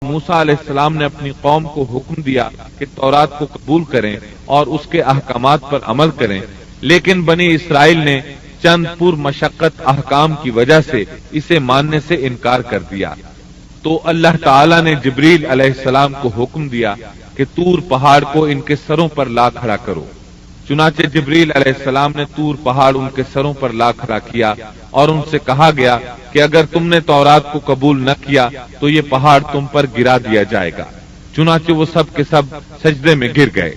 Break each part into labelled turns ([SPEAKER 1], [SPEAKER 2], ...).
[SPEAKER 1] موسیٰ علیہ السلام نے اپنی قوم کو حکم دیا کہ تورات کو قبول کریں اور اس کے احکامات پر عمل کریں، لیکن بنی اسرائیل نے چند پر مشقت احکام کی وجہ سے اسے ماننے سے انکار کر دیا۔ تو اللہ تعالیٰ نے جبریل علیہ السلام کو حکم دیا کہ طور پہاڑ کو ان کے سروں پر لا کھڑا کرو۔ چنانچہ جبریل علیہ السلام نے طور پہاڑ ان کے سروں پر لا کھڑا کیا اور ان سے کہا گیا کہ اگر تم نے تورات کو قبول نہ کیا تو یہ پہاڑ تم پر گرا دیا جائے گا۔ چنانچہ وہ سب کے سب سجدے میں گر گئے۔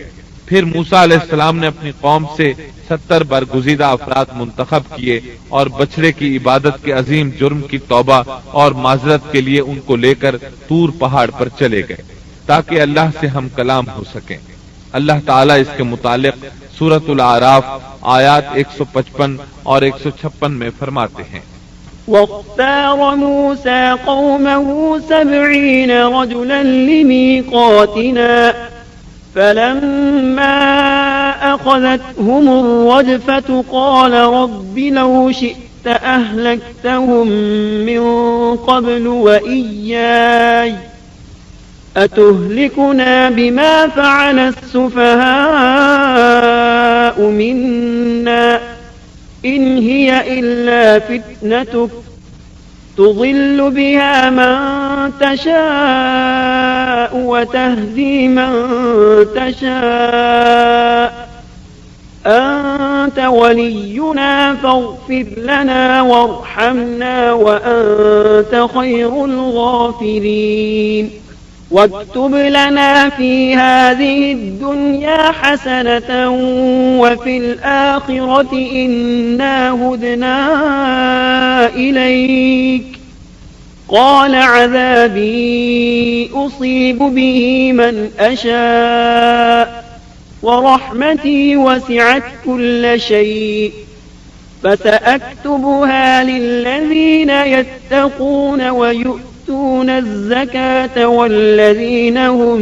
[SPEAKER 1] پھر موسیٰ علیہ السلام نے اپنی قوم سے 70 برگزیدہ افراد منتخب کیے اور بچڑے کی عبادت کے عظیم جرم کی توبہ اور معذرت کے لیے ان کو لے کر طور پہاڑ پر چلے گئے تاکہ اللہ سے ہم کلام ہو سکیں۔ اللہ تعالیٰ اس کے متعلق سورۃ الاعراف آیات 155 اور 156 میں فرماتے ہیں،
[SPEAKER 2] واختار موسى قومه 70 رجلا لميقاتنا فلما أخذتهم الرجفة قال رب لو شئت أهلكتهم من قبل وإياي أتهلكنا بما فعل السفهاء منا إن هي إلا فتنتك تضل بها من تشاء وتهدي من تشاء أنت ولينا فاغفر لنا وارحمنا وأنت خير الغافرين واكتب لنا في هذه الدنيا حسنة وفي الآخرة إنا هدنا إليك قال عذابي أصيب به من أشاء ورحمتي وسعت كل شيء فسأكتبها للذين يتقون ويؤتون الزكاة والذين هم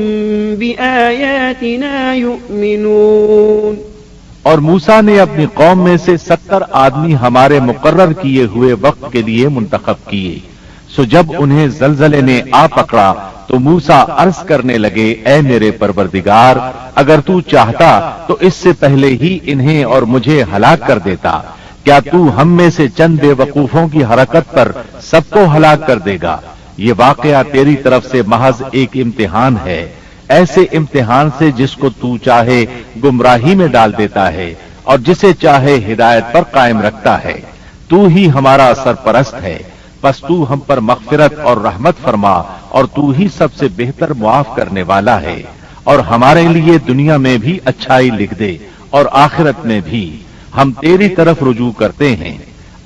[SPEAKER 2] بآياتنا يؤمنون۔
[SPEAKER 3] اور موسیٰ نے اپنی قوم میں سے 70 آدمی ہمارے مقرر کیے ہوئے وقت کے لیے منتخب کیے۔ سو جب انہیں زلزلے نے آ پکڑا تو موسیٰ عرض کرنے لگے، اے میرے پروردگار، اگر تو چاہتا تو اس سے پہلے ہی انہیں اور مجھے ہلاک کر دیتا۔ کیا تو ہم میں سے چند بے وقوفوں کی حرکت پر سب کو ہلاک کر دے گا؟ یہ واقعہ تیری طرف سے محض ایک امتحان ہے، ایسے امتحان سے جس کو تو چاہے گمراہی میں ڈال دیتا ہے اور جسے چاہے ہدایت پر قائم رکھتا ہے۔ تو ہی ہمارا سرپرست ہے، پس تو ہم پر مغفرت اور رحمت فرما اور تو ہی سب سے بہتر معاف کرنے والا ہے، اور ہمارے لیے دنیا میں بھی اچھائی لکھ دے اور آخرت میں بھی، ہم تیری طرف رجوع کرتے ہیں۔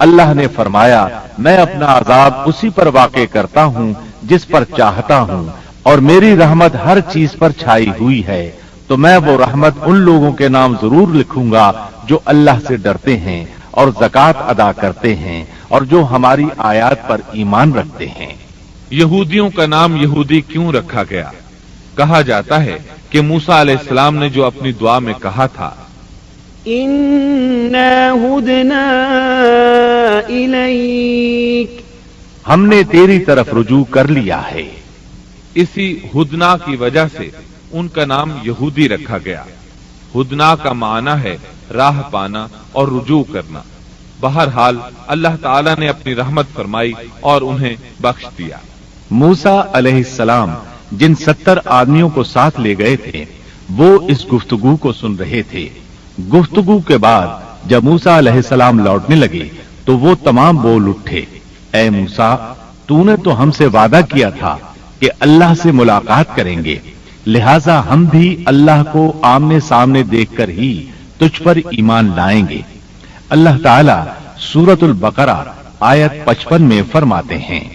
[SPEAKER 3] اللہ نے فرمایا، میں اپنا عذاب اسی پر واقع کرتا ہوں جس پر چاہتا ہوں، اور میری رحمت ہر چیز پر چھائی ہوئی ہے، تو میں وہ رحمت ان لوگوں کے نام ضرور لکھوں گا جو اللہ سے ڈرتے ہیں اور زکوٰۃ ادا کرتے ہیں اور جو ہماری آیات پر ایمان رکھتے ہیں۔
[SPEAKER 1] یہودیوں کا نام یہودی کیوں رکھا گیا؟ کہا جاتا ہے کہ موسیٰ علیہ السلام نے جو اپنی دعا میں کہا تھا،
[SPEAKER 2] اِنَّا هُدْنَا إِلَيْكَ،
[SPEAKER 3] ہم نے تیری طرف رجوع کر لیا ہے،
[SPEAKER 1] اسی ہدنا کی وجہ سے ان کا نام یہودی رکھا گیا۔ ہدنا کا معنی ہے راہ پانا اور رجوع کرنا۔ بہرحال اللہ تعالیٰ نے اپنی رحمت فرمائی اور انہیں بخش دیا۔
[SPEAKER 3] موسیٰ علیہ السلام جن 70 آدمیوں کو ساتھ لے گئے تھے وہ اس گفتگو کو سن رہے تھے۔ گفتگو کے بعد جب موسیٰ علیہ السلام لوٹنے لگے تو وہ تمام بول اٹھے، اے موسیٰ، تو نے تو ہم سے وعدہ کیا تھا کہ اللہ سے ملاقات کریں گے، لہذا ہم بھی اللہ کو آمنے سامنے دیکھ کر ہی تجھ پر ایمان لائیں گے۔ اللہ تعالیٰ سورۃ البقرہ آیت 55 میں فرماتے ہیں،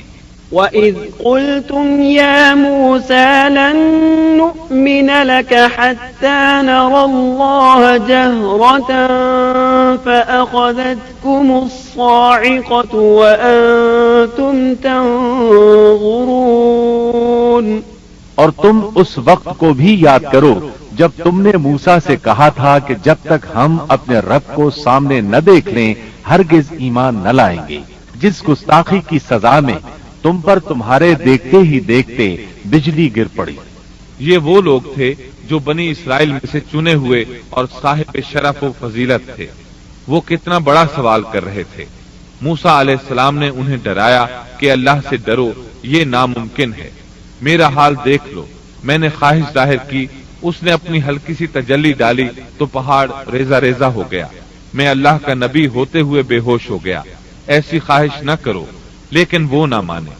[SPEAKER 2] وَإِذْ قُلْتُمْ يَا مُوسَى لَن نُّؤْمِنَ لَكَ حَتَّى نَرَى اللَّهَ جَهْرَةً فَأَخَذَتْكُمُ الصَّاعِقَةُ وَأَنتُمْ تَنظُرُونَ۔
[SPEAKER 3] اور تم اس وقت کو بھی یاد کرو جب تم نے موسیٰ سے کہا تھا کہ جب تک ہم اپنے رب کو سامنے نہ دیکھ لیں ہرگز ایمان نہ لائیں گے۔ جس گستاخی کی سزا میں تم پر تمہارے دیکھتے ہی دیکھتے بجلی گر پڑی۔
[SPEAKER 1] یہ وہ لوگ تھے جو بنی اسرائیل میں سے چنے ہوئے اور صاحب شرف و فضیلت تھے۔ وہ کتنا بڑا سوال کر رہے تھے۔ موسیٰ علیہ السلام نے انہیں ڈرایا کہ اللہ سے ڈرو، یہ ناممکن ہے۔ میرا حال دیکھ لو، میں نے خواہش ظاہر کی، اس نے اپنی ہلکی سی تجلی ڈالی تو پہاڑ ریزہ ریزہ ہو گیا، میں اللہ کا نبی ہوتے ہوئے بے ہوش ہو گیا۔ ایسی خواہش نہ کرو، لیکن وہ نہ مانے۔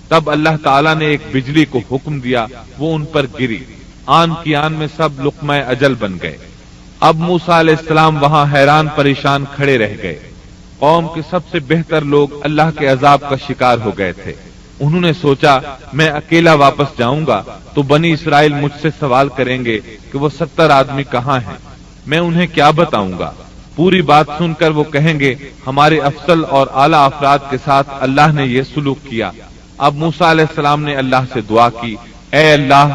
[SPEAKER 1] تب اللہ تعالیٰ نے ایک بجلی کو حکم دیا، وہ ان پر گری، آن کی آن میں سب لقمہ اجل بن گئے۔ اب موسیٰ علیہ السلام وہاں حیران پریشان کھڑے رہ گئے۔ قوم کے سب سے بہتر لوگ اللہ کے عذاب کا شکار ہو گئے تھے۔ انہوں نے سوچا میں اکیلا واپس جاؤں گا تو بنی اسرائیل مجھ سے سوال کریں گے کہ وہ 70 آدمی کہاں ہیں، میں انہیں کیا بتاؤں گا؟ پوری بات سن کر وہ کہیں گے ہمارے افضل اور اعلیٰ افراد کے ساتھ اللہ نے یہ سلوک کیا۔ اب موسیٰ علیہ السلام نے اللہ سے دعا کی، اے اللہ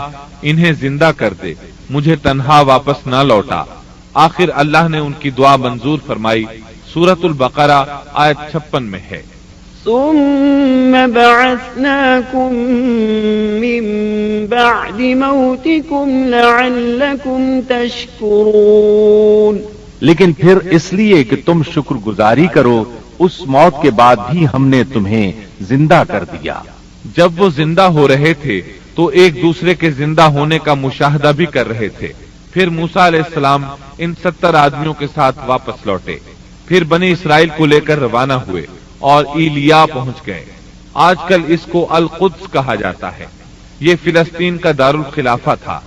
[SPEAKER 1] انہیں زندہ کر دے، مجھے تنہا واپس نہ لوٹا۔ آخر اللہ نے ان کی دعا منظور فرمائی۔ سورۃ البقرہ آیت 56 میں ہے،
[SPEAKER 2] ثم بعثناكم من بعد موتكم لعلكم تشكرون۔
[SPEAKER 3] لیکن پھر اس لیے کہ تم شکر گزاری کرو، اس موت کے بعد بھی ہم نے تمہیں زندہ کر دیا۔
[SPEAKER 1] جب وہ زندہ ہو رہے تھے تو ایک دوسرے کے زندہ ہونے کا مشاہدہ بھی کر رہے تھے۔ پھر موسیٰ علیہ السلام ان 70 آدمیوں کے ساتھ واپس لوٹے، پھر بنی اسرائیل کو لے کر روانہ ہوئے اور ایلیا پہنچ گئے۔ آج کل اس کو القدس کہا جاتا ہے۔ یہ فلسطین کا دارالخلافہ تھا۔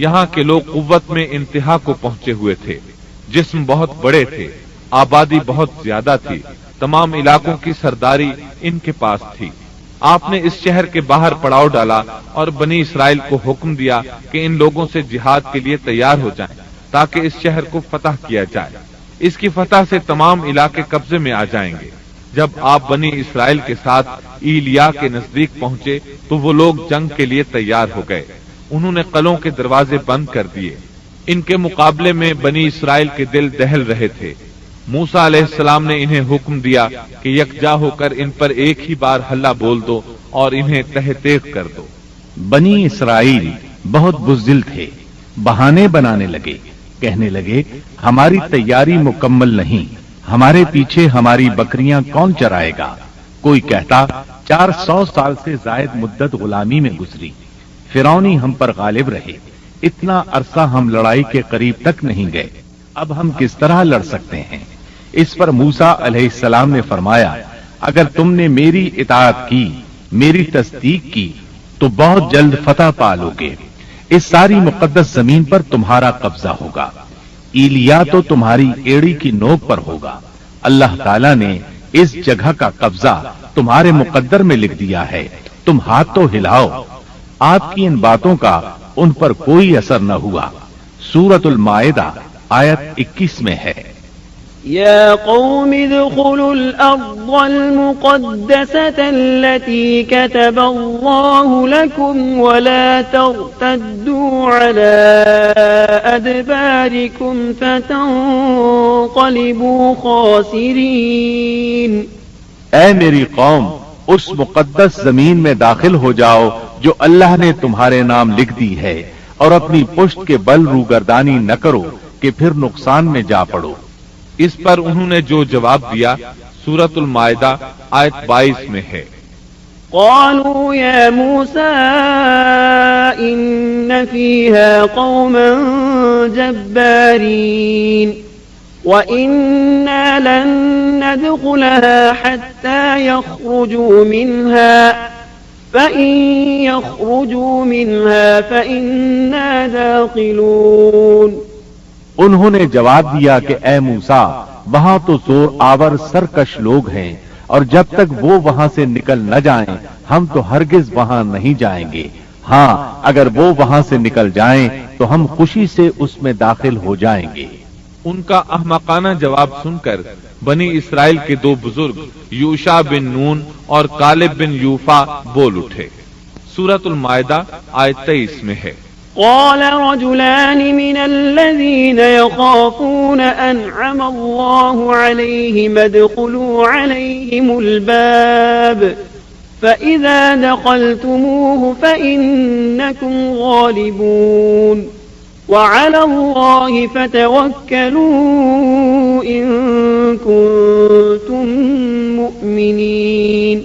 [SPEAKER 1] یہاں کے لوگ قوت میں انتہا کو پہنچے ہوئے تھے، جسم بہت بڑے تھے، آبادی بہت زیادہ تھی، تمام علاقوں کی سرداری ان کے پاس تھی۔ آپ نے اس شہر کے باہر پڑاؤ ڈالا اور بنی اسرائیل کو حکم دیا کہ ان لوگوں سے جہاد کے لیے تیار ہو جائیں تاکہ اس شہر کو فتح کیا جائے۔ اس کی فتح سے تمام علاقے قبضے میں آ جائیں گے۔ جب آپ بنی اسرائیل کے ساتھ ایلیا کے نزدیک پہنچے تو وہ لوگ جنگ کے لیے تیار ہو گئے۔ انہوں نے قلعوں کے دروازے بند کر دیے۔ ان کے مقابلے میں بنی اسرائیل کے دل دہل رہے تھے۔ موسیٰ علیہ السلام نے انہیں حکم دیا کہ یکجا ہو کر ان پر ایک ہی بار ہلہ بول دو اور انہیں تہ تیغ کر دو۔
[SPEAKER 3] بنی اسرائیل بہت بزدل تھے، بہانے بنانے لگے، کہنے لگے ہماری تیاری مکمل نہیں، ہمارے پیچھے ہماری بکریاں کون چرائے گا؟ کوئی کہتا 400 سال سے زائد مدت غلامی میں گزری، فرعونی ہم پر غالب رہے، اتنا عرصہ ہم لڑائی کے قریب تک نہیں گئے، اب ہم کس طرح لڑ سکتے ہیں؟ اس پر موسیٰ علیہ السلام نے فرمایا اگر تم نے میری اطاعت کی، میری تصدیق کی تو بہت جلد فتح پالو گے، اس ساری مقدس زمین پر تمہارا قبضہ ہوگا، ایلیا تو تمہاری ایڑی کی نوک پر ہوگا، اللہ تعالیٰ نے اس جگہ کا قبضہ تمہارے مقدر میں لکھ دیا ہے، تم ہاتھ تو ہلاؤ۔ آپ کی ان باتوں کا ان پر کوئی اثر نہ ہوا۔ سورۃ المائدہ آیت 21 میں ہے،
[SPEAKER 2] يا قوم ادخلوا الأرض المقدسة التي كتب الله لكم ولا ترتدوا على أدباركم فتنقلبوا خاسرين۔
[SPEAKER 3] اے میری قوم، اس مقدس زمین میں داخل ہو جاؤ جو اللہ نے تمہارے نام لکھ دی ہے، اور اپنی پشت کے بل روگردانی نہ کرو کہ پھر نقصان میں جا پڑو۔
[SPEAKER 1] اس پر انہوں نے جو جواب دیا سورۃ المائدہ آیت 22 میں ہے،
[SPEAKER 2] قالوا يا موسى إن فيها قوما جبارين وإنا لن ندخلها حتى يخرجوا منها فإن يخرجوا منها فإنا داخلون۔
[SPEAKER 3] انہوں نے جواب دیا کہ اے موسیٰ، وہاں تو زور آور سرکش لوگ ہیں، اور جب تک وہ وہاں سے نکل نہ جائیں ہم تو ہرگز وہاں نہیں جائیں گے، ہاں اگر وہ وہاں سے نکل جائیں تو ہم خوشی سے اس میں داخل ہو جائیں گے۔
[SPEAKER 1] ان کا احمقانہ جواب سن کر بنی اسرائیل کے دو بزرگ یوشع بن نون اور کالب بن یوفا بول اٹھے۔ سورۃ المائدہ آیت 23 میں ہے،
[SPEAKER 2] قال رجلان من الذين يخافون أنعم الله عليهم ادخلوا عليهم الباب فإذا دخلتموه فإنكم غالبون وعلى الله فتوكلوا إن كنتم مؤمنين۔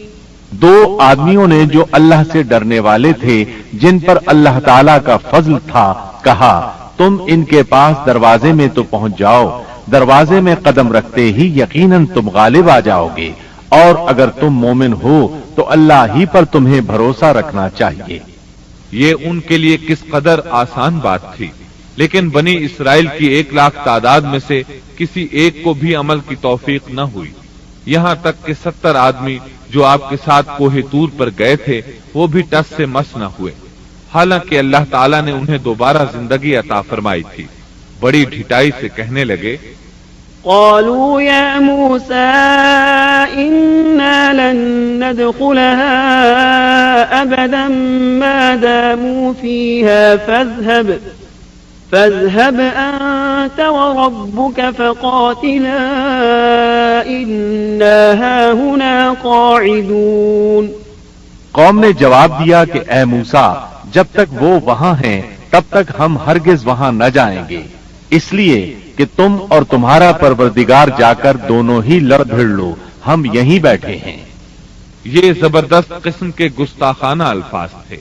[SPEAKER 3] دو آدمیوں نے جو اللہ سے ڈرنے والے تھے، جن پر اللہ تعالیٰ کا فضل تھا، کہا تم ان کے پاس دروازے میں تو پہنچ جاؤ، دروازے میں قدم رکھتے ہی یقیناً تم غالب آ جاؤ گے، اور اگر تم مومن ہو تو اللہ ہی پر تمہیں بھروسہ رکھنا چاہیے۔
[SPEAKER 1] یہ ان کے لیے کس قدر آسان بات تھی، لیکن بنی اسرائیل کی 1,00,000 تعداد میں سے کسی ایک کو بھی عمل کی توفیق نہ ہوئی، یہاں تک کہ 70 آدمی جو آپ کے ساتھ کوہ طور پر گئے تھے وہ بھی ٹس سے مس نہ ہوئے، حالانکہ اللہ تعالیٰ نے انہیں دوبارہ زندگی عطا فرمائی تھی۔ بڑی ڈھٹائی سے کہنے لگے،
[SPEAKER 2] قالوا يا موسى إنا لن ندخلها أبدا ما داموا فيها فاذهب أنت وربك فقاتلا إنا هاهنا قاعدون۔
[SPEAKER 3] قوم نے جواب دیا کہ اے موسیٰ، جب تک وہ وہاں ہیں تب تک ہم ہرگز وہاں نہ جائیں گے، اس لیے کہ تم اور تمہارا پروردگار جا کر دونوں ہی لڑ بھڑ لو، ہم یہیں بیٹھے ہیں۔
[SPEAKER 1] یہ زبردست قسم کے گستاخانہ الفاظ تھے۔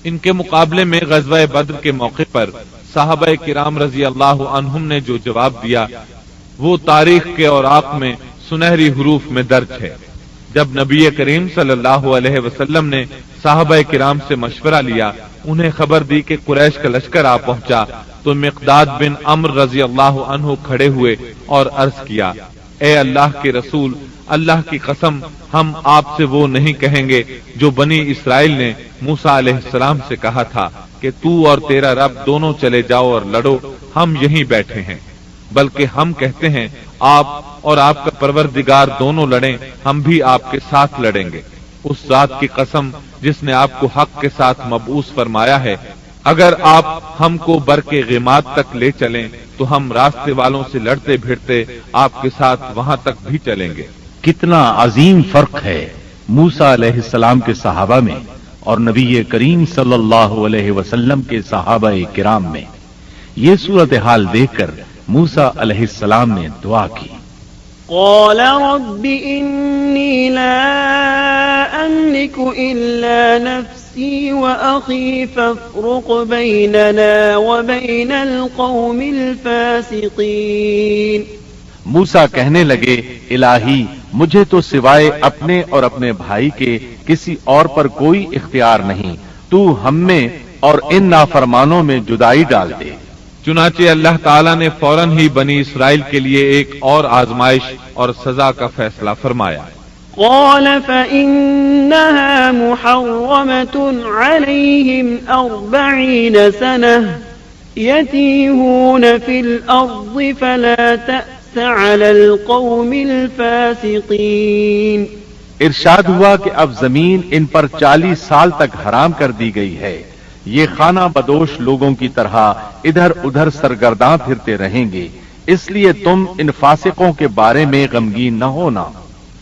[SPEAKER 1] ان کے مقابلے میں غزوہ بدر کے موقع پر صحابہ کرام رضی اللہ عنہم نے جو جواب دیا وہ تاریخ کے اوراق میں سنہری حروف میں درج ہے۔ جب نبی کریم صلی اللہ علیہ وسلم نے صحابہ کرام سے مشورہ لیا، انہیں خبر دی کہ قریش کا لشکر آ پہنچا، تو مقداد بن عمرو رضی اللہ عنہ کھڑے ہوئے اور عرض کیا، اے اللہ کے رسول، اللہ کی قسم ہم آپ سے وہ نہیں کہیں گے جو بنی اسرائیل نے موسیٰ علیہ السلام سے کہا تھا کہ تو اور تیرا رب دونوں چلے جاؤ اور لڑو، ہم یہیں بیٹھے ہیں، بلکہ ہم کہتے ہیں آپ اور آپ کا پروردگار دونوں لڑیں، ہم بھی آپ کے ساتھ لڑیں گے۔ اس ذات کی قسم جس نے آپ کو حق کے ساتھ مبعوث فرمایا ہے، اگر آپ ہم کو برق غیمات تک لے چلیں تو ہم راستے والوں سے لڑتے بھیڑتے آپ کے ساتھ وہاں تک بھی چلیں گے۔
[SPEAKER 3] کتنا عظیم فرق ہے موسیٰ علیہ السلام کے صحابہ میں اور نبی کریم صلی اللہ علیہ وسلم کے صحابہ کرام میں۔ یہ صورتحال دیکھ کر موسیٰ علیہ السلام نے دعا کی،
[SPEAKER 2] قال رب إني لا أملك إلا نفسي وأخي فافرق بيننا وبين القوم الفاسقين۔
[SPEAKER 3] موسیٰ کہنے لگے، الہی مجھے تو سوائے اپنے اور اپنے بھائی کے کسی اور پر کوئی اختیار نہیں، تو ہم میں اور ان نافرمانوں میں جدائی ڈال دے۔
[SPEAKER 1] چنانچہ اللہ تعالیٰ نے فوراً ہی بنی اسرائیل کے لیے ایک اور آزمائش اور سزا کا فیصلہ فرمایا۔
[SPEAKER 2] قال فإنها محرمة عليهم 40 سنة يتيهون في الأرض فلا تأس على القوم الفاسقين۔
[SPEAKER 3] ارشاد ہوا کہ اب زمین ان پر 40 سال تک حرام کر دی گئی ہے، یہ خانہ بدوش لوگوں کی طرح ادھر ادھر سرگرداں پھرتے رہیں گے، اس لیے تم ان فاسقوں کے بارے میں غمگین نہ ہونا۔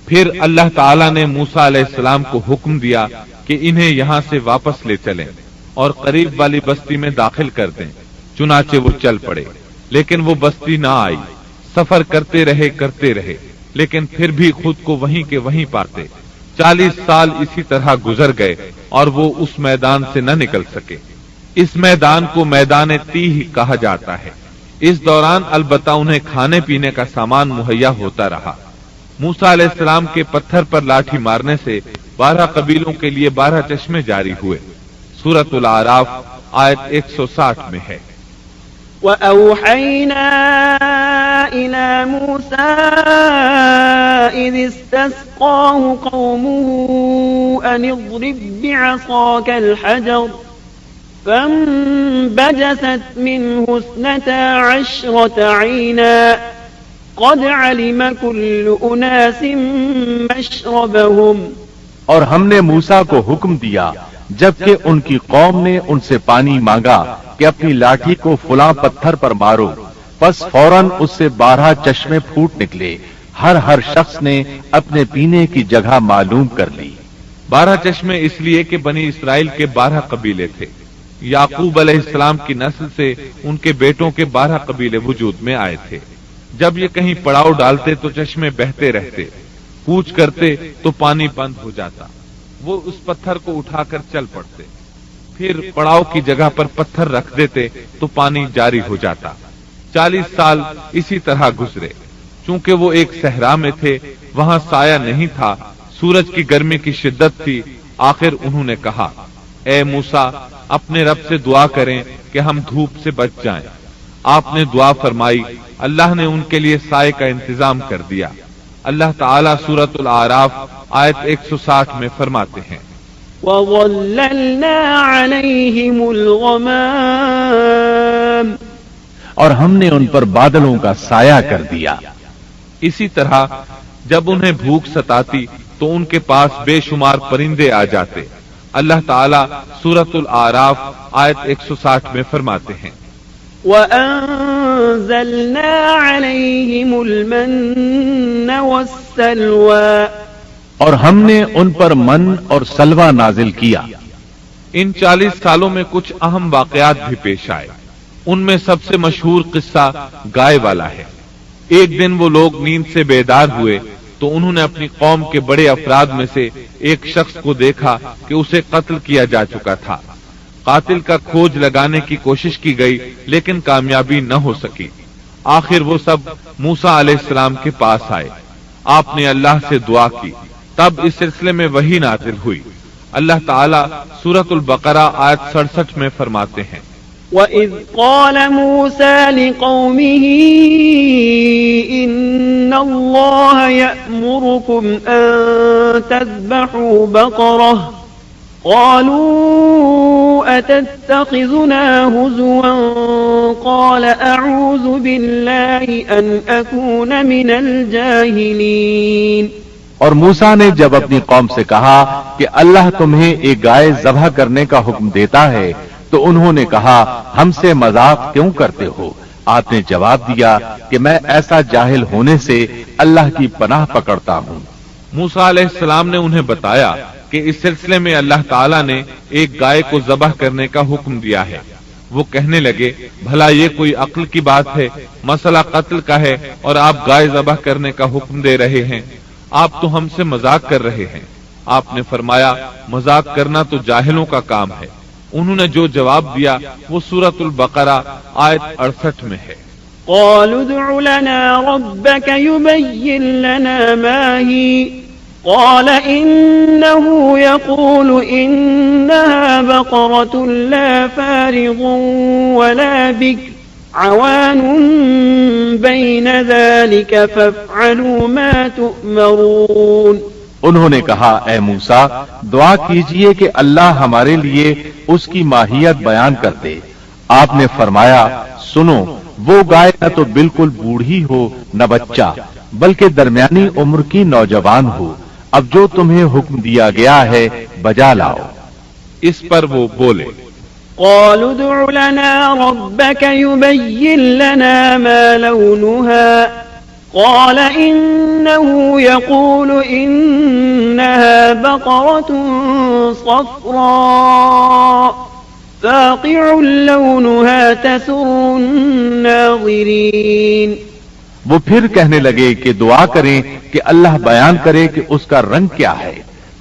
[SPEAKER 1] پھر اللہ تعالیٰ نے موسیٰ علیہ السلام کو حکم دیا کہ انہیں یہاں سے واپس لے چلیں اور قریب والی بستی میں داخل کر دیں۔ چنانچہ وہ چل پڑے، لیکن وہ بستی نہ آئی۔ سفر کرتے رہے لیکن پھر بھی خود کو وہیں کے وہیں پاتے۔ 40 سال اسی طرح گزر گئے اور وہ اس میدان سے نہ نکل سکے۔ اس میدان کو میدان تیہ کہا جاتا ہے۔ اس دوران البتہ انہیں کھانے پینے کا سامان مہیا ہوتا رہا۔ موسیٰ علیہ السلام کے پتھر پر لاٹھی مارنے سے 12 قبیلوں کے لیے 12 چشمے جاری ہوئے۔ سورۃ الاعراف آیت 160 میں ہے،
[SPEAKER 2] وَأَوْحَيْنَا إِلَى مُوسَىٰ إِذِ اسْتَسْقَاهُ قَوْمُهُ أَنِ اضْرِب بِّعَصَاكَ الْحَجَرَ فَانبَجَسَتْ مِنْهُ 12 عَيْنًا قَدْ عَلِمَ كُلُّ أُنَاسٍ مَّشْرَبَهُمْ۔
[SPEAKER 3] اور ہم نے موسیٰ کو حکم دیا جبکہ ان کی قوم نے ان سے پانی مانگا کہ اپنی لاٹھی کو فلاں پتھر پر مارو، پس فوراً اس سے 12 چشمے پھوٹ نکلے، ہر شخص نے اپنے پینے کی جگہ معلوم کر لی۔
[SPEAKER 1] 12 چشمے اس لیے کہ بنی اسرائیل کے 12 قبیلے تھے۔ یعقوب علیہ السلام کی نسل سے ان کے بیٹوں کے 12 قبیلے وجود میں آئے تھے۔ جب یہ کہیں پڑاؤ ڈالتے تو چشمے بہتے رہتے، کوچ کرتے تو پانی بند ہو جاتا، وہ اس پتھر کو اٹھا کر چل پڑتے، پھر پڑاؤ کی جگہ پر پتھر رکھ دیتے تو پانی جاری ہو جاتا۔ 40 سال اسی طرح گزرے۔ چونکہ وہ ایک صحرا میں تھے، وہاں سایہ نہیں تھا، سورج کی گرمی کی شدت تھی، آخر انہوں نے کہا، اے موسیٰ، اپنے رب سے دعا کریں کہ ہم دھوپ سے بچ جائیں۔ آپ نے دعا فرمائی، اللہ نے ان کے لیے سائے کا انتظام کر دیا۔ اللہ تعالیٰ سورۃ الاعراف آیت 160 میں فرماتے ہیں،
[SPEAKER 2] وَظَلَّلْنَا عَلَيْهِمُ الْغَمَامَ،
[SPEAKER 3] اور ہم نے ان پر بادلوں کا سایہ کر دیا۔
[SPEAKER 1] اسی طرح جب انہیں بھوک ستاتی تو ان کے پاس بے شمار پرندے آ جاتے۔ اللہ تعالیٰ سورۃ الاعراف آیت 160 میں فرماتے ہیں،
[SPEAKER 2] وَأَنزَلْنَا عَلَيْهِمُ الْمَنَّ وَالسَّلْوَىٰ،
[SPEAKER 3] اور ہم نے ان پر من اور سلوہ نازل کیا۔
[SPEAKER 1] ان 40 سالوں میں کچھ اہم واقعات بھی پیش آئے۔ ان میں سب سے مشہور قصہ گائے والا ہے۔ ایک دن وہ لوگ نیند سے بیدار ہوئے تو انہوں نے اپنی قوم کے بڑے افراد میں سے ایک شخص کو دیکھا کہ اسے قتل کیا جا چکا تھا۔ قاتل کا کھوج لگانے کی کوشش کی گئی لیکن کامیابی نہ ہو سکی۔ آخر وہ سب موسیٰ علیہ السلام کے پاس آئے۔ آپ نے اللہ سے دعا کی، تب اس سلسلے میں وحی نازل ہوئی۔ اللہ تعالیٰ سورۃ البقرہ آیت 67 میں فرماتے ہیں،
[SPEAKER 2] وَإِذْ قَالَ مُوسَى لِقَوْمِهِ إِنَّ اللَّهَ يَأْمُرُكُمْ أَن تَذْبَحُوا بَقَرَةً قَالُوا أَتَتَّخِذُنَا هُزُوًا قَالَ أَعُوذُ بِاللَّهِ أَنْ أَكُونَ مِنَ الْجَاهِلِينَ۔
[SPEAKER 3] اور موسیٰ نے جب اپنی قوم سے کہا کہ اللہ تمہیں ایک گائے ذبح کرنے کا حکم دیتا ہے تو انہوں نے کہا، ہم سے مذاق کیوں کرتے ہو؟ آپ نے جواب دیا کہ میں ایسا جاہل ہونے سے اللہ کی پناہ پکڑتا ہوں۔
[SPEAKER 1] موسیٰ علیہ السلام نے انہیں بتایا کہ اس سلسلے میں اللہ تعالیٰ نے ایک گائے کو ذبح کرنے کا حکم دیا ہے۔ وہ کہنے لگے، بھلا یہ کوئی عقل کی بات ہے؟ مسئلہ قتل کا ہے اور آپ گائے ذبح کرنے کا حکم دے رہے ہیں، آپ تو ہم سے مذاق کر رہے ہیں۔ آپ نے فرمایا، مذاق کرنا تو جاہلوں کا کام ہے۔ انہوں نے جو جواب دیا وہ سورۃ البقرہ آیت 68 میں ہے،
[SPEAKER 2] قالوا ادع لنا ربك يبين لنا ما هي قال إنه يقول إنها بقرة لا فارغ ولا بكر عوان بين ذلك فافعلوا ما تؤمرون۔
[SPEAKER 3] انہوں نے کہا، اے موسیٰ، دعا کیجئے کہ اللہ ہمارے لیے اس کی ماہیت بیان کر دے۔ آپ نے فرمایا، سنو، وہ گائے نہ تو بالکل بوڑھی ہو نہ بچہ، بلکہ درمیانی عمر کی نوجوان ہو۔ اب جو تمہیں حکم دیا گیا ہے بجا لاؤ۔
[SPEAKER 1] اس پر وہ بولے،
[SPEAKER 2] قالوا ادع لنا ربك يبين لنا ما لونها قال إنه يقول إنها بقرة صفراء فاقع لونها تسر الناظرين۔
[SPEAKER 3] وہ پھر کہنے لگے کہ دعا کریں کہ اللہ بیان کرے کہ اس کا رنگ کیا ہے۔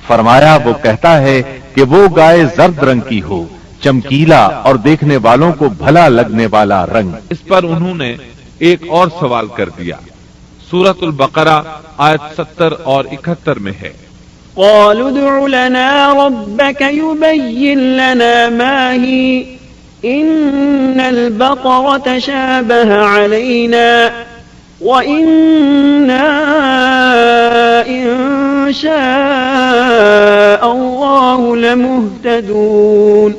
[SPEAKER 3] فرمایا، وہ کہتا ہے کہ وہ گائے زرد رنگ کی ہو، چمکیلا اور دیکھنے والوں کو بھلا لگنے والا رنگ۔
[SPEAKER 1] اس پر انہوں نے ایک اور سوال کر دیا۔ سورۃ البقرہ آیت 70 اور 71 میں ہے،
[SPEAKER 2] قالوا ادع لنا ربك يبين لنا ما هي إن البقرة شابه علينا وإنا إن شاء الله لمهتدون۔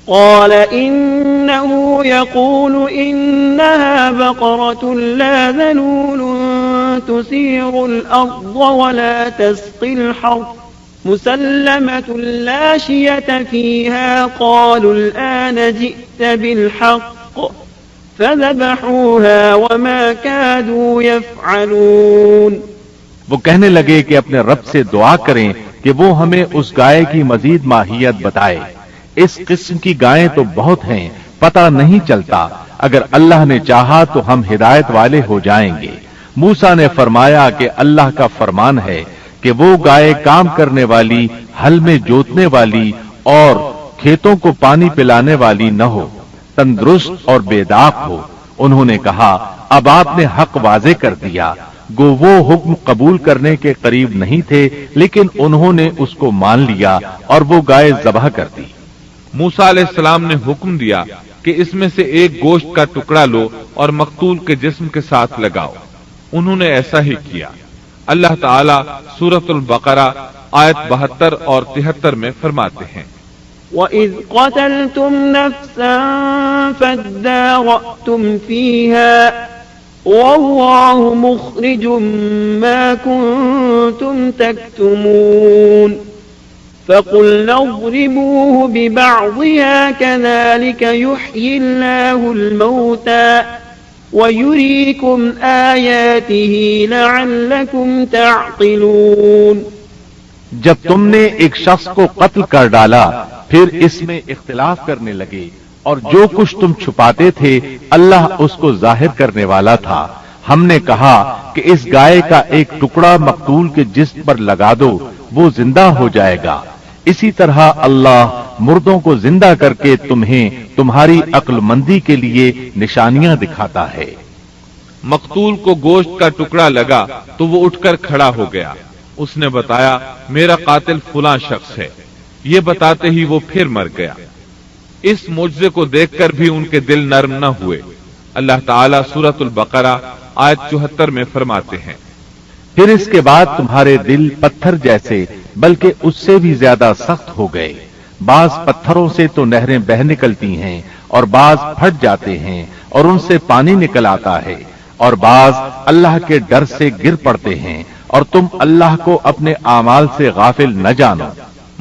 [SPEAKER 2] قال إنه يقول إنها بقرة لا ذلول تثير الأرض ولا تسقي الحرث مسلمة لا شية فيها قالوا الآن جئت بالحق فذبحوها وما كادوا يفعلون۔
[SPEAKER 3] وہ کہنے لگے کہ اپنے رب سے دعا کریں کہ وہ ہمیں اس گائے کی مزید ماہیت بتائے۔ اس قسم کی گائیں تو بہت ہیں، پتہ نہیں چلتا، اگر اللہ نے چاہا تو ہم ہدایت والے ہو جائیں گے۔ موسیٰ نے فرمایا کہ اللہ کا فرمان ہے کہ وہ گائے کام کرنے والی، ہل میں جوتنے والی اور کھیتوں کو پانی پلانے والی نہ ہو، تندرست اور بے داغ ہو۔ انہوں نے کہا اب آپ نے حق واضح کر دیا۔ گو وہ حکم قبول کرنے کے قریب نہیں تھے، لیکن انہوں نے اس کو مان لیا اور وہ گائے ذبح کر دی۔
[SPEAKER 1] موسیٰ علیہ السلام نے حکم دیا کہ اس میں سے ایک گوشت کا ٹکڑا لو اور مقتول کے جسم کے ساتھ لگاؤ۔ انہوں نے ایسا ہی کیا۔ اللہ تعالیٰ سورۃ البقرہ آیت 72 اور 73 میں فرماتے ہیں،
[SPEAKER 2] وَإِذْ قَتَلْتُمْ نَفْسًا فَادَّارَأْتُمْ فِيهَا وَاللَّهُ مُخْرِجٌ مَا كُنتُمْ تَكْتُمُونَ فَقُلْنَا اضْرِبُوهُ بِبَعْضِهَا كَذَلِكَ يُحْيِي اللَّهُ الْمَوْتَى وَيُرِيكُمْ آيَاتِهِ لَعَلَّكُمْ تَعْقِلُونَ۔
[SPEAKER 3] جب تم نے ایک شخص کو قتل کر ڈالا، پھر اس میں اختلاف کرنے لگے، اور جو کچھ تم چھپاتے تھے اللہ اس کو ظاہر کرنے والا تھا۔ ہم نے کہا کہ اس گائے کا ایک ٹکڑا مقتول کے جسم پر لگا دو، وہ زندہ ہو جائے گا۔ اسی طرح اللہ مردوں کو زندہ کر کے تمہیں تمہاری عقل مندی کے لیے نشانیاں دکھاتا ہے۔
[SPEAKER 1] مقتول کو گوشت کا ٹکڑا لگا تو وہ اٹھ کر کھڑا ہو گیا۔ اس نے بتایا میرا قاتل فلاں شخص ہے۔ یہ بتاتے ہی وہ پھر مر گیا۔ اس معجزے کو دیکھ کر بھی ان کے دل نرم نہ ہوئے۔ اللہ تعالیٰ سورۃ البقرہ آیت 74 میں فرماتے ہیں،
[SPEAKER 3] پھر اس کے بعد تمہارے دل پتھر جیسے بلکہ اس سے بھی زیادہ سخت ہو گئے۔ بعض پتھروں سے تو نہریں بہہ نکلتی ہیں اور بعض پھٹ جاتے ہیں اور ان سے پانی نکل آتا ہے، اور بعض اللہ کے ڈر سے گر پڑتے ہیں، اور تم اللہ کو اپنے اعمال سے غافل نہ جانو۔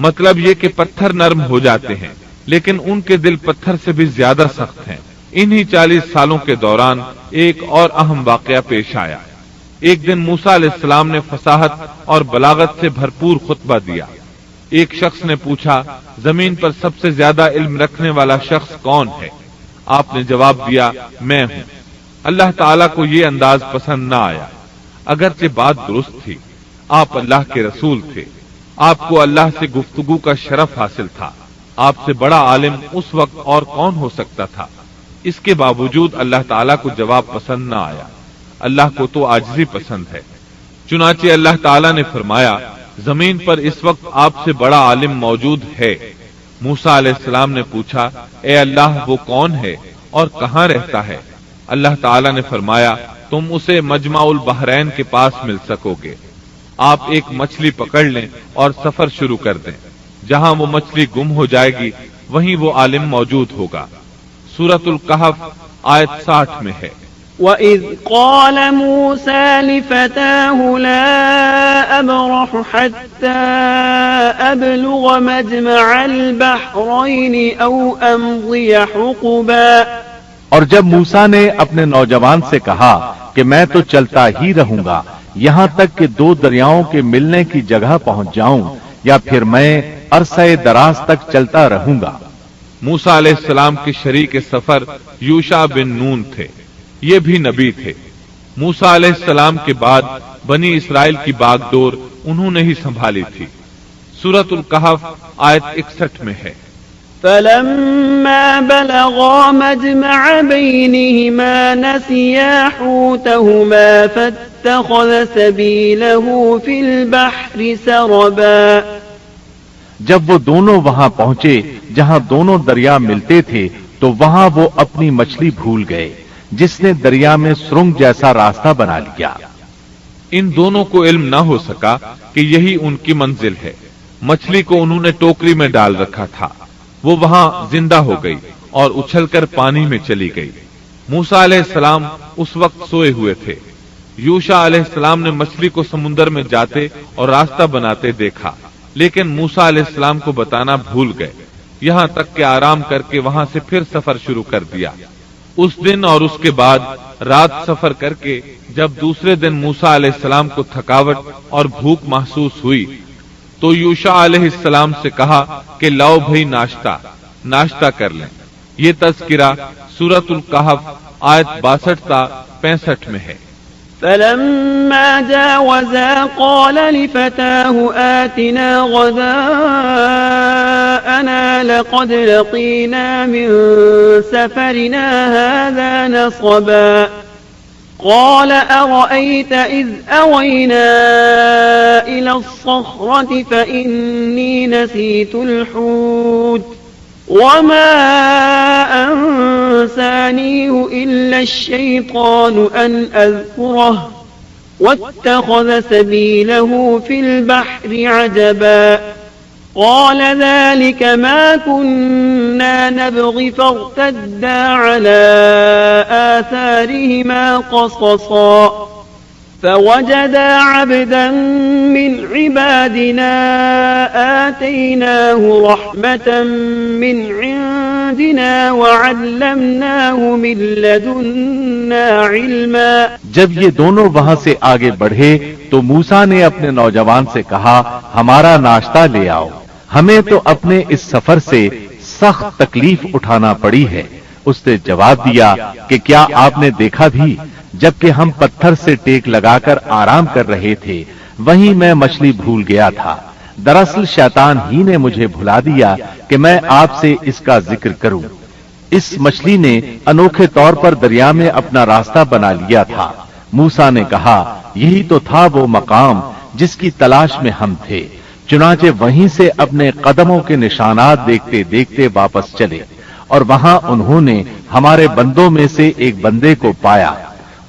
[SPEAKER 1] مطلب یہ کہ پتھر نرم ہو جاتے ہیں، لیکن ان کے دل پتھر سے بھی زیادہ سخت ہیں۔ انہی 40 سالوں کے دوران ایک اور اہم واقعہ پیش آیا۔ ایک دن موسیٰ علیہ السلام نے فصاحت اور بلاغت سے بھرپور خطبہ دیا۔ ایک شخص نے پوچھا زمین پر سب سے زیادہ علم رکھنے والا شخص کون ہے؟ آپ نے جواب دیا میں ہوں۔ اللہ تعالیٰ کو یہ انداز پسند نہ آیا، اگرچہ بات درست تھی، آپ اللہ کے رسول تھے، آپ کو اللہ سے گفتگو کا شرف حاصل تھا، آپ سے بڑا عالم اس وقت اور کون ہو سکتا تھا؟ اس کے باوجود اللہ تعالیٰ کو جواب پسند نہ آیا۔ اللہ کو تو عاجزی پسند ہے۔ چنانچہ اللہ تعالیٰ نے فرمایا زمین پر اس وقت آپ سے بڑا عالم موجود ہے۔ موسیٰ علیہ السلام نے پوچھا اے اللہ وہ کون ہے اور کہاں رہتا ہے؟ اللہ تعالیٰ نے فرمایا تم اسے مجمع البحرین کے پاس مل سکو گے۔ آپ ایک مچھلی پکڑ لیں اور سفر شروع کر دیں، جہاں وہ مچھلی گم ہو جائے گی وہیں وہ عالم موجود ہوگا۔ سورۃ الکہف آیت 60 میں ہے،
[SPEAKER 2] وَإِذْ قَالَ مُوسَى لِفَتَاهُ لَا أَبْرَحُ حَتَّى أَبْلُغَ مَجْمَعَ الْبَحْرَيْنِ أَوْ أَمْضِيَ حُقُبًا۔
[SPEAKER 3] اور جب موسیٰ نے اپنے نوجوان سے کہا کہ میں تو چلتا ہی رہوں گا یہاں تک کہ 2 دریاؤں کے ملنے کی جگہ پہنچ جاؤں، یا پھر میں عرصہ دراز تک چلتا رہوں گا۔
[SPEAKER 1] موسیٰ علیہ السلام کے شریک سفر یوشع بن نون تھے، یہ بھی نبی تھے۔ موسیٰ علیہ السلام کے بعد بنی اسرائیل کی باغ ڈور انہوں نے ہی سنبھالی تھی۔ سورۃ الکہف آیت 61 میں ہے،
[SPEAKER 2] فَلَمَّا بَلَغَا مَجْمَعَ بَيْنِهِمَا نَسِيَا حُوتَهُمَا فَاتَّخَذَ سَبِيلَهُ فِي الْبَحْرِ سَرَبًا۔
[SPEAKER 3] جب وہ دونوں وہاں پہنچے جہاں دونوں دریا ملتے تھے تو وہاں وہ اپنی مچھلی بھول گئے، جس نے دریا میں سرنگ جیسا راستہ بنا لیا۔
[SPEAKER 1] ان دونوں کو علم نہ ہو سکا کہ یہی ان کی منزل ہے۔ مچھلی کو انہوں نے ٹوکری میں ڈال رکھا تھا، وہ وہاں زندہ ہو گئی اور اچھل کر پانی میں چلی گئی۔ موسیٰ علیہ السلام اس وقت سوئے ہوئے تھے۔ یوشع علیہ السلام نے مچھلی کو سمندر میں جاتے اور راستہ بناتے دیکھا، لیکن موسیٰ علیہ السلام کو بتانا بھول گئے، یہاں تک کہ آرام کر کے وہاں سے پھر سفر شروع کر دیا۔ اس دن اور اس کے بعد رات سفر کر کے جب دوسرے دن موسیٰ علیہ السلام کو تھکاوٹ اور بھوک محسوس ہوئی تو یوشع علیہ السلام سے کہا کہ لاؤ بھئی ناشتہ کر لیں۔ یہ تذکرہ سورۃ الکہف آیت 62 تا 65 میں ہے۔
[SPEAKER 2] فلما جاوزا قال لفتاه آتنا غداءنا لقد لقينا من سفرنا هذا نصبا قال أرأيت إذ أوينا إلى الصخرة فإني نسيت الحوت وما أنسانيه إلا الشيطان أن أذكره واتخذ سبيله في البحر عجبا قال ذلك ما كنا نبغي فارتدا على آثارهما قصصا فوجدا عبدا من عبادنا آتيناه رحمة من عندنا وعلمناه من لدنا علما۔
[SPEAKER 3] جب یہ دونوں وہاں سے آگے بڑھے تو موسیٰ نے اپنے نوجوان سے کہا ہمارا ناشتہ لے آؤ، ہمیں تو اپنے اس سفر سے سخت تکلیف اٹھانا پڑی ہے۔ اس نے جواب دیا کہ کیا آپ نے دیکھا بھی جبکہ ہم پتھر سے ٹیک لگا کر آرام کر رہے تھے وہیں میں مچھلی بھول گیا تھا۔ دراصل شیطان ہی نے مجھے بھلا دیا کہ میں آپ سے اس کا ذکر کروں۔ اس مچھلی نے انوکھے طور پر دریا میں اپنا راستہ بنا لیا تھا۔ موسیٰ نے کہا یہی تو تھا وہ مقام جس کی تلاش میں ہم تھے، چنانچہ وہیں سے اپنے قدموں کے نشانات دیکھتے دیکھتے واپس چلے اور وہاں انہوں نے ہمارے بندوں میں سے ایک بندے کو پایا،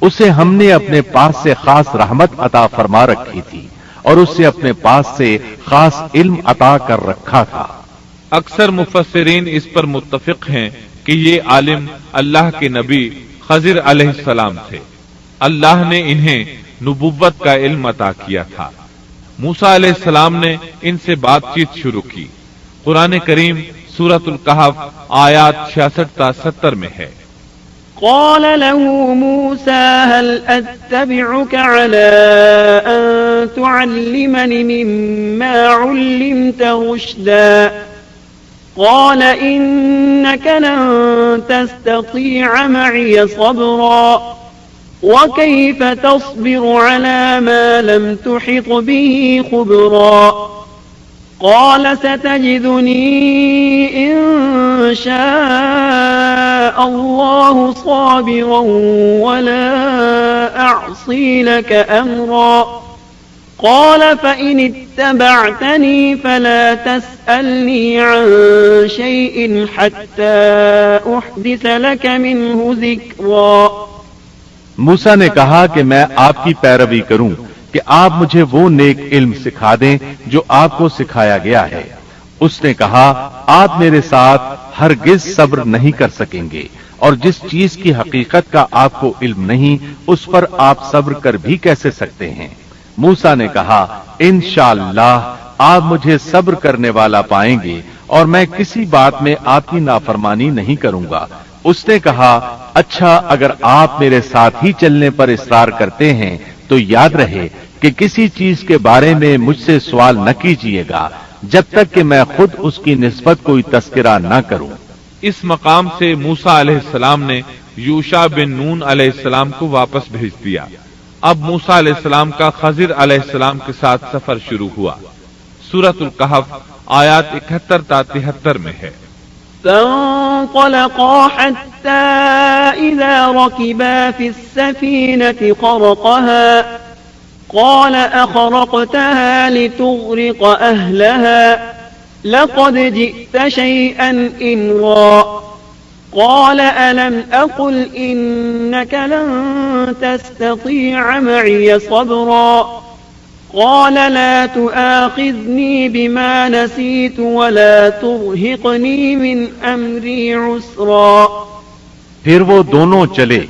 [SPEAKER 3] اسے ہم نے اپنے پاس سے خاص رحمت عطا فرما رکھی تھی اور اس سے اپنے پاس سے خاص علم عطا کر رکھا تھا۔
[SPEAKER 1] اکثر مفسرین اس پر متفق ہیں کہ یہ عالم اللہ کے نبی خضر علیہ السلام تھے۔ اللہ نے انہیں نبوت کا علم عطا کیا تھا۔ موسیٰ علیہ السلام نے ان سے بات چیت شروع کی۔ قرآن کریم سورۃ الکہف آیات 66 تا 70 میں ہے۔
[SPEAKER 2] قال له موسى هل أتبعك على أن تعلمني مما علمت رشدا قال إنك لن تستطيع معي صبرا وكيف تصبر على ما لم تحط به خبرا قال ستجدني إن شاء الله صابرا ولا أعصي لك أمرا قال فإن اتبعتني فلا تسألني عن شيء حتى أحدث لك منه ذكرا۔
[SPEAKER 3] موسیٰ نے کہا کہ میں آپ کی پیروی کروں کہ آپ مجھے وہ نیک علم سکھا دیں جو آپ کو سکھایا گیا ہے۔ اس نے کہا آپ میرے ساتھ ہرگز صبر نہیں کر سکیں گے اور جس چیز کی حقیقت کا آپ کو علم نہیں اس پر آپ صبر کر بھی کیسے سکتے ہیں۔ موسیٰ نے کہا انشاءاللہ آپ مجھے صبر کرنے والا پائیں گے اور میں کسی بات میں آپ کی نافرمانی نہیں کروں گا۔ اس نے کہا اچھا اگر آپ میرے ساتھ ہی چلنے پر اصرار کرتے ہیں تو یاد رہے کہ کسی چیز کے بارے میں مجھ سے سوال نہ کیجیے گا جب تک کہ میں خود اس کی نسبت کوئی تذکرہ نہ کروں۔
[SPEAKER 1] اس مقام سے موسیٰ علیہ السلام نے یوشع بن نون علیہ السلام کو واپس بھیج دیا۔ اب موسیٰ علیہ السلام کا خضر علیہ السلام کے ساتھ سفر شروع ہوا۔ سورۃ الکہف آیات 71 تا 73 میں ہے۔
[SPEAKER 2] فانطلقا حتى إذا ركبا في السفينة خرقها قال أخرقتها لتغرق أهلها لقد جئت شيئا إمرا قال ألم أقل إنك لن تستطيع معي صبرا قال لا تؤاخذني بما نسيت ولا ترهقني من أمري عسرا۔
[SPEAKER 3] پھر وہ دونوں چلے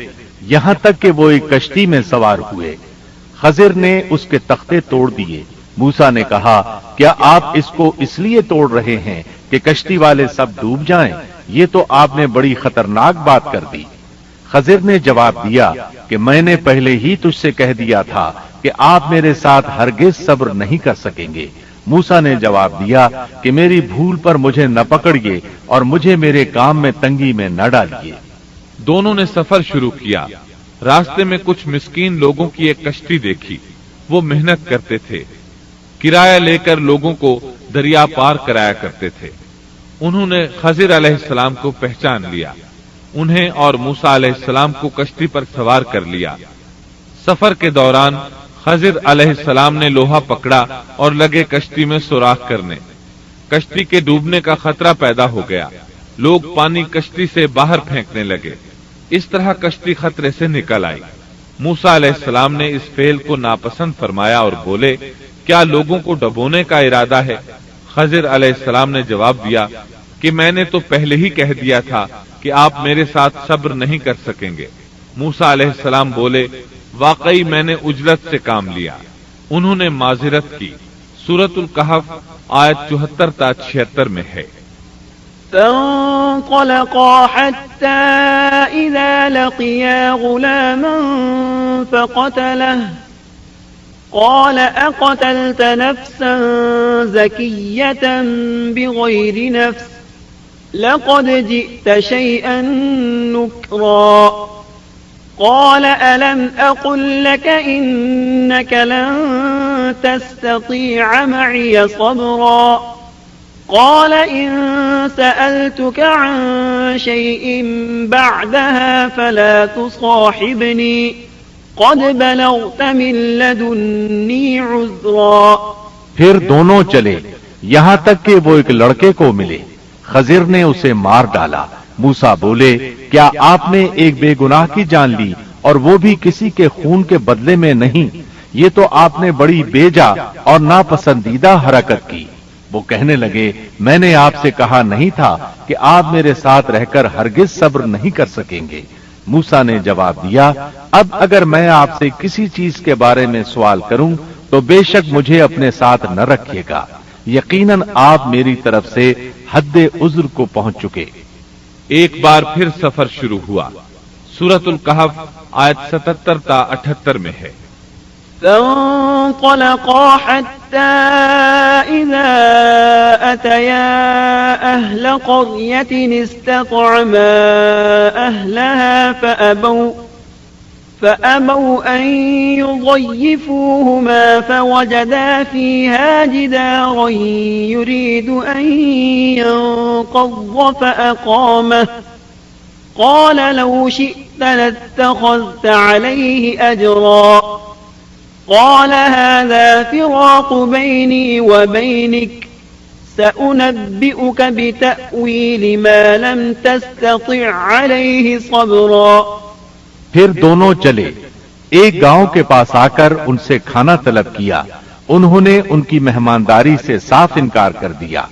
[SPEAKER 3] یہاں تک کہ وہ ایک کشتی میں سوار ہوئے۔ خضر نے اس کے تختے توڑ دیے۔ موسیٰ نے کہا کیا آپ اس کو اس لیے توڑ رہے ہیں کہ کشتی والے سب ڈوب جائیں؟ یہ تو آپ نے بڑی خطرناک بات کر دی۔ خضر نے جواب دیا کہ میں نے پہلے ہی تجھ سے کہہ دیا تھا کہ آپ میرے ساتھ ہرگز صبر نہیں کر سکیں گے۔ موسیٰ نے جواب دیا کہ میری بھول پر مجھے نہ پکڑیے اور مجھے میرے کام میں تنگی میں نہ ڈالیے۔
[SPEAKER 1] دونوں نے سفر شروع کیا۔ راستے میں کچھ مسکین لوگوں کی ایک کشتی دیکھی۔ وہ محنت کرتے تھے، کرایہ لے کر لوگوں کو دریا پار کرایا کرتے تھے۔ انہوں نے خضر علیہ السلام کو پہچان لیا، انہیں اور موسیٰ علیہ السلام کو کشتی پر سوار کر لیا۔ سفر کے دوران خضر علیہ السلام نے لوہا پکڑا اور لگے کشتی میں سوراخ کرنے۔ کشتی کے ڈوبنے کا خطرہ پیدا ہو گیا، لوگ پانی کشتی سے باہر پھینکنے لگے۔ اس طرح کشتی خطرے سے نکل آئی۔ موسیٰ علیہ السلام نے اس فعل کو ناپسند فرمایا اور بولے، کیا لوگوں کو ڈبونے کا ارادہ ہے؟ خضر علیہ السلام نے جواب دیا کہ میں نے تو پہلے ہی کہہ دیا تھا کہ آپ میرے ساتھ صبر نہیں کر سکیں گے۔ موسیٰ علیہ السلام بولے، واقعی میں نے عجلت سے کام لیا۔ انہوں نے معذرت کی۔ سورۃ الکہف آیت 74 تا 76 میں ہے۔
[SPEAKER 2] فانطلقا حتى إذا لقيا غلاما فقتله قال أقتلت نفسا زكية بغير نفس لقد جئت شيئا نكرا قال ألم أقل لك إنك لن تستطيع معي صبرا قال إن سألتك عن شيء بعدها فلا تصاحبني قد بلغت من لدني عذرا۔
[SPEAKER 3] پھر دونوں چلے یہاں تک کہ وہ ایک لڑکے کو ملے۔ خضر نے اسے مار ڈالا۔ موسیٰ بولے، کیا آپ نے ایک بے گناہ کی جان لی اور وہ بھی کسی کے خون کے بدلے میں نہیں؟ یہ تو آپ نے بڑی بیجا اور ناپسندیدہ حرکت کی۔ وہ کہنے لگے، میں نے آپ سے کہا نہیں تھا کہ آپ میرے ساتھ رہ کر ہرگز صبر نہیں کر سکیں گے۔ موسیٰ نے جواب دیا، اب اگر میں آپ سے کسی چیز کے بارے میں سوال کروں تو بے شک مجھے اپنے ساتھ نہ رکھیے گا، یقیناً آپ میری طرف سے حد عذر کو پہنچ چکے۔
[SPEAKER 1] ایک بار پھر سفر شروع ہوا۔ سورۃ الکہف آیت 77 تا 78 میں ہے۔
[SPEAKER 2] فانطلقا حتى إذا أتيا أهل قرية استطعما أهلها فأبوا أن يضيفوهما فوجدا فيها جدارا يريد أن ينقض فأقامه قال لو شئت لاتخذت عليه أجرا قال هذا فراق بيني وبينك سأنبئك بتأويل ما لم تستطع عليه صبرا۔
[SPEAKER 3] پھر دونوں چلے، ایک گاؤں کے پاس آ کر ان سے کھانا طلب کیا۔ انہوں نے ان کی مہمانداری سے صاف انکار کر دیا۔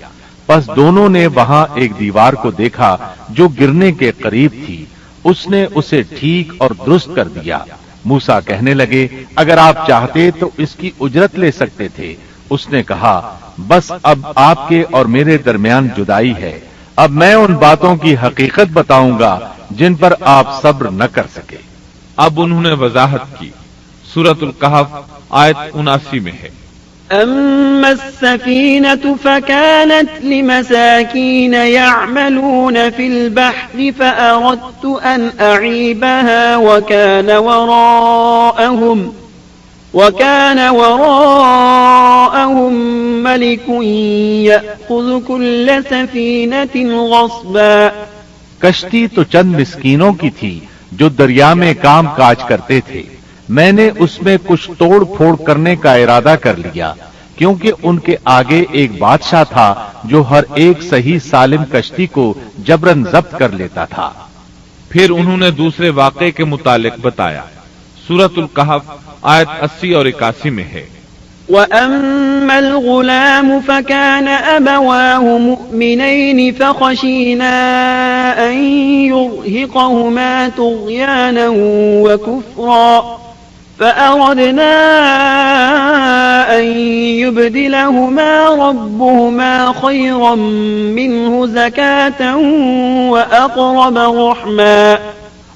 [SPEAKER 3] پس دونوں نے وہاں ایک دیوار کو دیکھا جو گرنے کے قریب تھی۔ اس نے اسے ٹھیک اور درست کر دیا۔ موسیٰ کہنے لگے، اگر آپ چاہتے تو اس کی اجرت لے سکتے تھے۔ اس نے کہا، بس اب آپ کے اور میرے درمیان جدائی ہے۔ اب میں ان باتوں کی حقیقت بتاؤں گا جن پر آپ صبر نہ کر سکے۔
[SPEAKER 1] اب انہوں نے وضاحت کی۔ سورۃ الکہف آیت 79 میں ہے۔
[SPEAKER 2] أما السفينة فكانت لمساكين يعملون في البحر فأردت أن أعيبها وكان وراءهم ملك يأخذ كل سفينة غصبا۔
[SPEAKER 3] کشتی تو چند مسکینوں کی تھی جو دریا میں کام کاج کرتے تھے، میں نے اس میں کچھ توڑ پھوڑ کرنے کا ارادہ کر لیا، کیونکہ ان کے آگے ایک بادشاہ تھا جو ہر ایک صحیح سالم کشتی کو جبرن ضبط کر لیتا تھا۔
[SPEAKER 1] پھر انہوں نے دوسرے واقعے کے متعلق بتایا۔ سورۃ الکہف آیت 80 اور 81 میں ہے۔
[SPEAKER 2] وَأَمَّا الْغُلَامُ فَكَانَ أَبَوَاهُ مُؤْمِنَيْنِ فَخَشِينَا أَن يُرْهِقَهُمَا طُغْيَانًا وَكُفْرًا فَأَرَدْنَا أَن يُبْدِلَهُمَا رَبُّهُمَا خَيْرًا مِّنْهُ زَكَاةً وَأَقْرَبَ رَحْمًا۔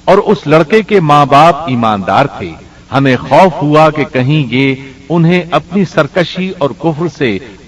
[SPEAKER 3] اور اس لڑکے کے ماں باپ ایماندار تھے، ہمیں خوف ہوا کہ کہیں یہ انہیں اپنی سرکشی اور کفر سے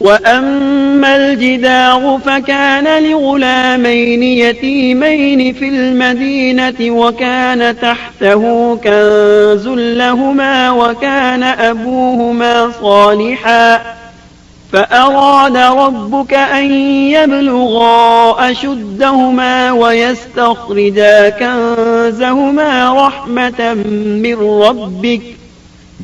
[SPEAKER 2] وَأَمَّا الْجِدَارُ فَكَانَ لِغُلَامَيْنِ يَتِيمَيْنِ فِي الْمَدِينَةِ وَكَانَ تَحْتَهُ كَنزٌ لَهُمَا وَكَانَ أَبُوهُمَا صَالِحًا فأراد ربك أن يبلغا أشدهما ويستخرجا كنزهما رحمة من ربك۔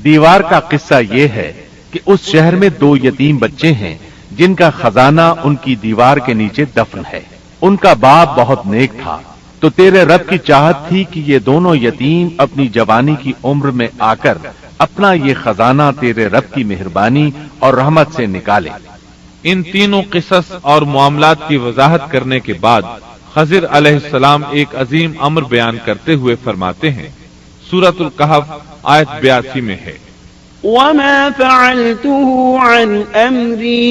[SPEAKER 3] دیوار کا قصہ یہ ہے کہ اس شہر میں دو یتیم بچے ہیں جن کا خزانہ ان کی دیوار کے نیچے دفن ہے۔ ان کا باپ بہت نیک تھا، تو تیرے رب کی چاہت تھی کہ یہ دونوں یتیم اپنی جوانی کی عمر میں آ کر اپنا یہ خزانہ تیرے رب کی مہربانی اور رحمت سے نکالے۔
[SPEAKER 1] ان تینوں قصص اور معاملات کی وضاحت کرنے کے بعد خضر علیہ السلام ایک عظیم امر بیان کرتے ہوئے فرماتے ہیں، سورۃ الکہف آیت 82 میں ہے،
[SPEAKER 2] وَمَا فَعَلْتُهُ عَنْ أَمْرِي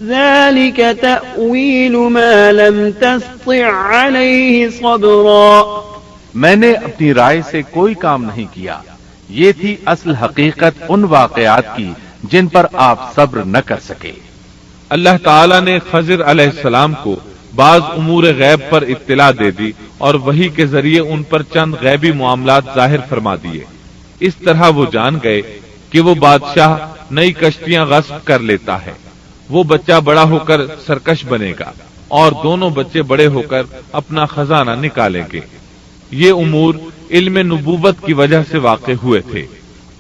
[SPEAKER 2] ذَلِكَ تَأْوِيلُ مَا لَمْ تَسْطِعْ عَلَيْهِ صَبْرًا۔
[SPEAKER 3] میں نے اپنی رائے سے کوئی کام نہیں کیا، یہ تھی اصل حقیقت ان واقعات کی جن پر آپ صبر نہ کر سکے۔
[SPEAKER 1] اللہ تعالیٰ نے خضر علیہ السلام کو بعض امور غیب پر اطلاع دے دی اور وحی کے ذریعے ان پر چند غیبی معاملات ظاہر فرما دیے۔ اس طرح وہ جان گئے کہ وہ بادشاہ نئی کشتیاں غصب کر لیتا ہے، وہ بچہ بڑا ہو کر سرکش بنے گا اور دونوں بچے بڑے ہو کر اپنا خزانہ نکالیں گے۔ یہ امور علم نبوت کی وجہ سے واقع ہوئے تھے،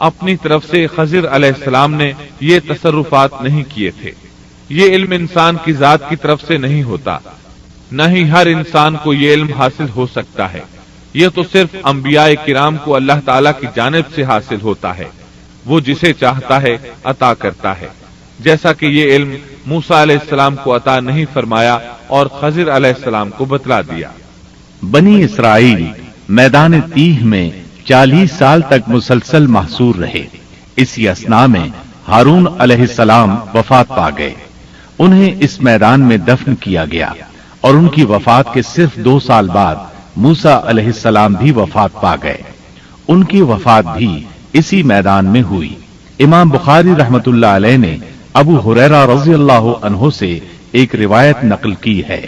[SPEAKER 1] اپنی طرف سے خضر علیہ السلام نے یہ تصرفات نہیں کیے تھے۔ یہ علم انسان کی ذات کی طرف سے نہیں ہوتا، نہ ہی ہر انسان کو یہ علم حاصل ہو سکتا ہے، یہ تو صرف انبیاء کرام کو اللہ تعالیٰ کی جانب سے حاصل ہوتا ہے، وہ جسے چاہتا ہے عطا کرتا ہے، جیسا کہ یہ علم موسیٰ علیہ السلام کو عطا نہیں فرمایا اور خضر علیہ السلام کو بتلا دیا۔
[SPEAKER 3] بنی اسرائیل میدان تیہ میں 40 سال تک مسلسل محصور رہے۔ اسی اثنا میں ہارون علیہ السلام وفات پا گئے، انہیں اس میدان میں دفن کیا گیا، اور ان کی وفات کے صرف 2 سال بعد موسیٰ علیہ السلام بھی وفات پا گئے، ان کی وفات بھی اسی میدان میں ہوئی۔ امام بخاری رحمت اللہ علیہ نے ابو ہریرہ رضی اللہ عنہ سے ایک روایت نقل کی ہے۔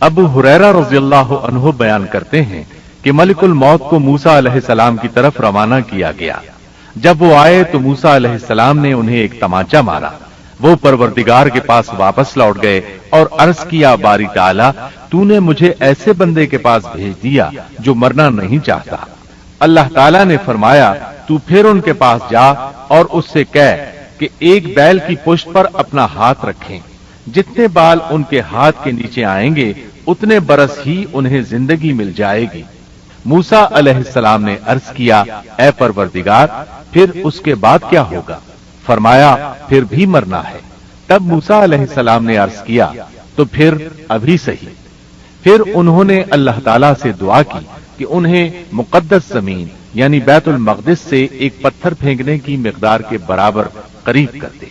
[SPEAKER 3] ابو ہریرہ رضی اللہ عنہ بیان کرتے ہیں کہ ملک الموت کو موسیٰ علیہ السلام کی طرف روانہ کیا گیا۔ جب وہ آئے تو موسیٰ علیہ السلام نے انہیں ایک تمانچہ مارا، وہ پروردگار کے پاس واپس لوٹ گئے اور عرض کیا، باری تعالیٰ تو نے مجھے ایسے بندے کے پاس بھیج دیا جو مرنا نہیں چاہتا۔ اللہ تعالیٰ نے فرمایا، تو پھر ان کے پاس جا اور اس سے کہہ کہ ایک بیل کی پشت پر اپنا ہاتھ رکھیں، جتنے بال ان کے ہاتھ کے نیچے آئیں گے اتنے برس ہی انہیں زندگی مل جائے گی۔ موسیٰ علیہ السلام نے عرض کیا، اے پروردگار پھر اس کے بعد کیا ہوگا؟ فرمایا، پھر بھی مرنا ہے۔ تب موسیٰ علیہ السلام نے عرض کیا، تو پھر ابھی صحیح۔ پھر انہوں نے اللہ تعالیٰ سے دعا کی کہ انہیں مقدس زمین یعنی بیت المقدس سے ایک پتھر پھینکنے کی مقدار کے برابر قریب کر دے۔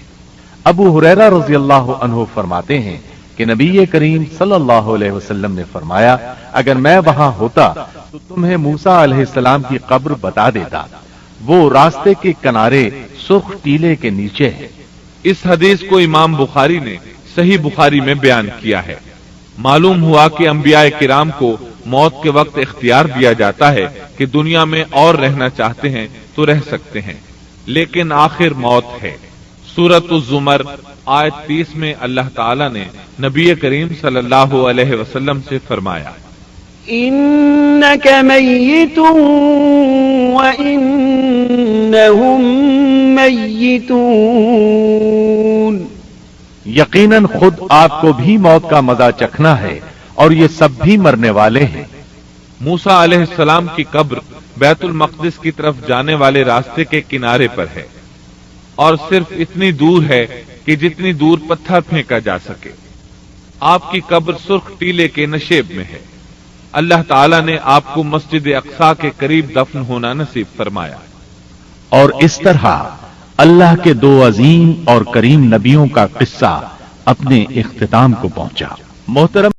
[SPEAKER 3] ابو ہریرہ رضی اللہ عنہ فرماتے ہیں کہ نبی کریم صلی اللہ علیہ وسلم نے فرمایا، اگر میں وہاں ہوتا تو تمہیں موسیٰ علیہ السلام کی قبر بتا دیتا، وہ راستے کے کنارے سرخ ٹیلے کے نیچے ہے۔
[SPEAKER 1] اس حدیث کو امام بخاری نے صحیح بخاری میں بیان کیا ہے۔ معلوم ہوا کہ انبیاء کرام کو موت کے وقت اختیار دیا جاتا ہے کہ دنیا میں اور رہنا چاہتے ہیں تو رہ سکتے ہیں، لیکن آخر موت ہے۔ سورۃ الزمر آیت 30 میں اللہ تعالیٰ نے نبی کریم صلی اللہ علیہ وسلم سے فرمایا،
[SPEAKER 2] انک میت وانہم میتون،
[SPEAKER 3] یقیناً خود آپ کو بھی موت کا مزہ چکھنا ہے اور یہ سب بھی مرنے والے ہیں۔
[SPEAKER 1] موسیٰ علیہ السلام کی قبر بیت المقدس کی طرف جانے والے راستے کے کنارے پر ہے اور صرف اتنی دور ہے کہ جتنی دور پتھر پھینکا جا سکے۔ آپ کی قبر سرخ ٹیلے کے نشیب میں ہے۔ اللہ تعالیٰ نے آپ کو مسجد اقصی کے قریب دفن ہونا نصیب فرمایا۔
[SPEAKER 3] اور اس طرح اللہ کے دو عظیم اور کریم نبیوں کا قصہ اپنے اختتام کو پہنچا۔ محترم